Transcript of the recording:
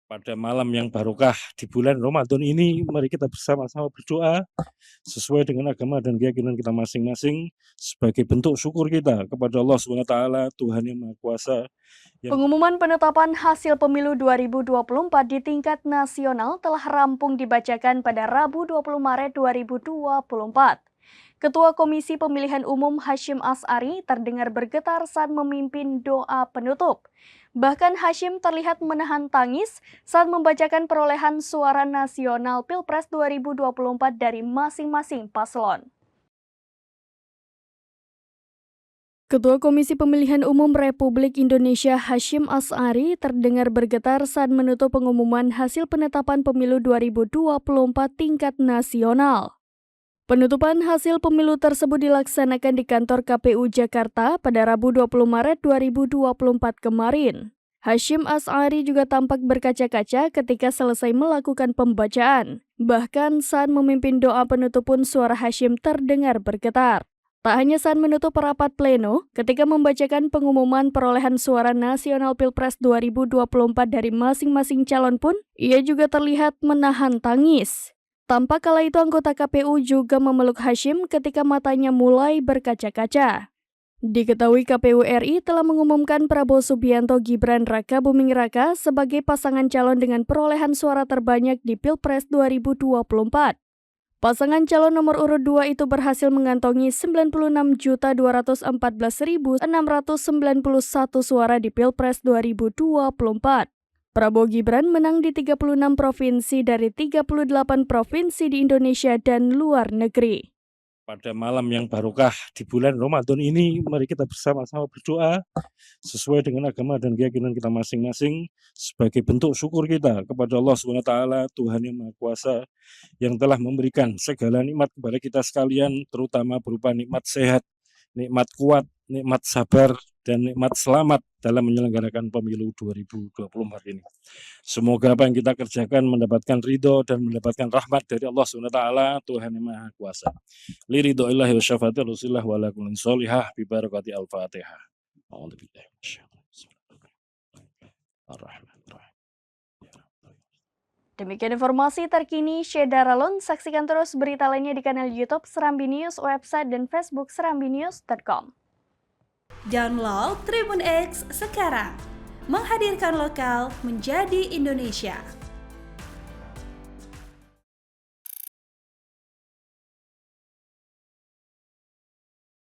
Pada malam yang barokah di bulan Ramadan ini, mari kita bersama-sama berdoa sesuai dengan agama dan keyakinan kita masing-masing sebagai bentuk syukur kita kepada Allah SWT, Tuhan yang Maha Kuasa. Pengumuman penetapan hasil pemilu 2024 di tingkat nasional telah rampung dibacakan pada Rabu 20 Maret 2024. Ketua Komisi Pemilihan Umum Hasyim Asy'ari terdengar bergetar saat memimpin doa penutup. Bahkan Hasyim terlihat menahan tangis saat membacakan perolehan suara nasional Pilpres 2024 dari masing-masing paslon. Ketua Komisi Pemilihan Umum Republik Indonesia Hasyim Asy'ari terdengar bergetar saat menutup pengumuman hasil penetapan pemilu 2024 tingkat nasional. Penutupan hasil pemilu tersebut dilaksanakan di kantor KPU Jakarta pada Rabu 20 Maret 2024 kemarin. Hasyim Asy'ari juga tampak berkaca-kaca ketika selesai melakukan pembacaan. Bahkan saat memimpin doa penutup pun suara Hasyim terdengar bergetar. Tak hanya saat menutup rapat pleno, ketika membacakan pengumuman perolehan suara nasional Pilpres 2024 dari masing-masing calon pun, ia juga terlihat menahan tangis. Tampak kala itu anggota KPU juga memeluk Hasyim ketika matanya mulai berkaca-kaca. Diketahui KPU RI telah mengumumkan Prabowo Subianto Gibran Raka Buming Raka sebagai pasangan calon dengan perolehan suara terbanyak di Pilpres 2024. Pasangan calon nomor urut 2 itu berhasil mengantongi 96.214.691 suara di Pilpres 2024. Prabowo Gibran menang di 36 provinsi dari 38 provinsi di Indonesia dan luar negeri. Pada malam yang barokah di bulan Ramadan ini, mari kita bersama-sama berdoa sesuai dengan agama dan keyakinan kita masing-masing sebagai bentuk syukur kita kepada Allah SWT, Tuhan yang Maha Kuasa, yang telah memberikan segala nikmat kepada kita sekalian, terutama berupa nikmat sehat, nikmat kuat, nikmat sabar, dan nikmat selamat dalam menyelenggarakan pemilu 2024 ini. Semoga apa yang kita kerjakan mendapatkan ridho dan mendapatkan rahmat dari Allah SWT, Tuhan yang Maha Kuasa. Li ridhoillahi wa syafati Rasulillah wa lakumin sholihah bi barakati al-Fatihah. Demikian informasi terkini Syeda Ralon. Saksikan terus berita lainnya di kanal YouTube Serambi News, website dan Facebook serambinews.com. Download Tribun X sekarang, menghadirkan lokal menjadi Indonesia.